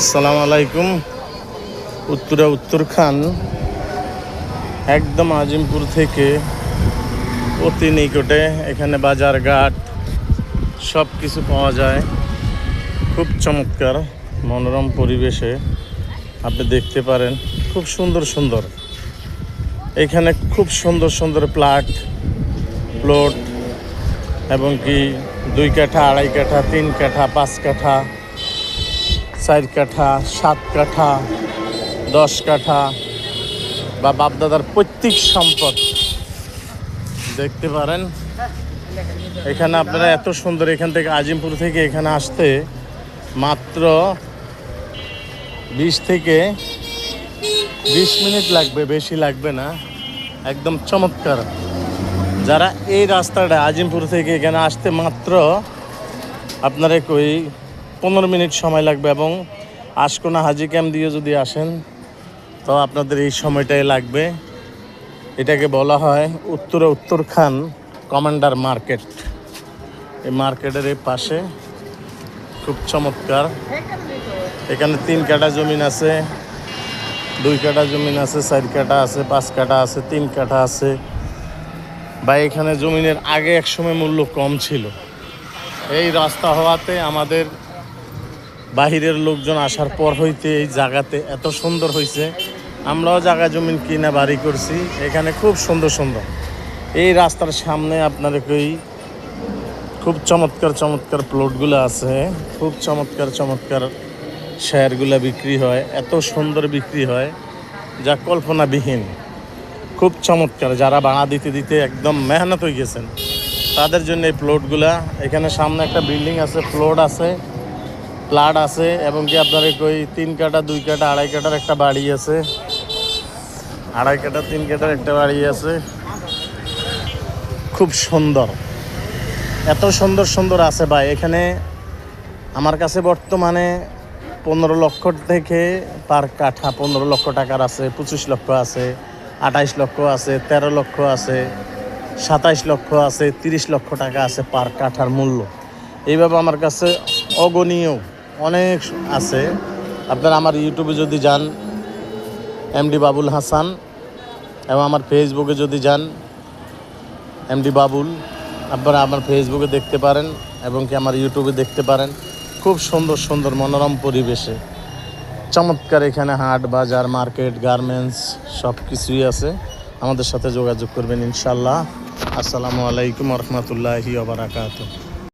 আসসালামু আলাইকুম। উত্তরখান একদম আজিমপুর থেকে অতি নিকটে। এখানে বাজার ঘাট সব কিছু পাওয়া যায়। খুব চমৎকার মনোরম পরিবেশে আপনি দেখতে পারেন। খুব সুন্দর সুন্দর এখানে খুব সুন্দর সুন্দর প্লট এবং কি 2 কাঠা, 2.5 কাঠা, 3 কাঠা, 5 কাঠা, 4 কাঠা, 7 কাঠা, 10 কাঠা বা বাপদাদার পৈতৃক সম্পদ দেখতে পারেন। এখানে আপনারা এত সুন্দর, এখান থেকে আজিমপুর থেকে এখানে আসতে মাত্র 20 থেকে 20 মিনিট লাগবে, বেশি লাগবে না। একদম চমৎকার। যারা এই রাস্তাটা আজিমপুর থেকে এখানে আসতে মাত্র আপনারা 15 মিনিট সময় লাগবে, এবং আশকোনা হাজি ক্যাম্প দিয়ে যদি আসেন তো আপনাদের এই সময়টাই লাগবে। এটাকে বলা হয় উত্তরখান কমান্ডার মার্কেট। এই মার্কেটের এই পাশে খুব চমৎকার। এখানে 3 কাঠা জমিন আছে, 2 কাঠা জমিন আছে, 4 কাঠা আছে, 5 কাঠা আছে, 3 কাঠা আছে। বা এখানে জমিনের আগে একসময় মূল্য কম ছিল। এই রাস্তা হওয়াতে আমাদের বাহিরের লোকজন আসার পর হইতে এই জায়গাতে এত সুন্দর হয়েছে। আমরাও জায়গা জমিন কিনা বাড়ি করছি। এখানে খুব সুন্দর সুন্দর এই রাস্তার সামনে আপনার খুব চমৎকার চমৎকার প্লটগুলো আছে। খুব চমৎকার চমৎকার শেয়ারগুলো বিক্রি হয়, এত সুন্দর বিক্রি হয় যা কল্পনাবিহীন। খুব চমৎকার। যারা ভাড়া দিতে দিতে একদম মেহনত হয়ে গেছেন তাদের জন্য এই প্লটগুলা। এখানে সামনে একটা বিল্ডিং আছে, প্লট আছে এবং কি আপনার 3 কাঠা, 2 কাঠা, 2.5 কাঠার একটা বাড়ি আছে, 2.5 কাঠা, 3 কাঠার একটা বাড়ি আছে। খুব সুন্দর, এত সুন্দর সুন্দর আছে ভাই। এখানে আমার কাছে বর্তমানে 15 লক্ষ থেকে পার কাঠা 15 লক্ষ টাকার আছে, 25 লক্ষ আছে, 28 লক্ষ আছে, 13 লক্ষ আছে, 27 লক্ষ আছে, 30 লক্ষ টাকা আছে পার কাঠার মূল্য। এইভাবে আমার কাছে অগণীয় অনেক আছে। আপনারা আমার ইউটিউবে যদি যান এমডি বাবুল হাসান, এবং আমার ফেসবুকে যদি যান এমডি বাবুল, আপনারা আমার ফেসবুকে দেখতে পারেন এবং কি আমার ইউটিউবে দেখতে পারেন। খুব সুন্দর সুন্দর মনোরম পরিবেশে চমৎকার এখানে হাট, বাজার, মার্কেট, গার্মেন্টস সব কিছুই আছে। আমাদের সাথে যোগাযোগ করবেন ইনশাল্লাহ। আসসালামু আলাইকুম রহমতুল্লাহি ওয়া বারাকাতুহু।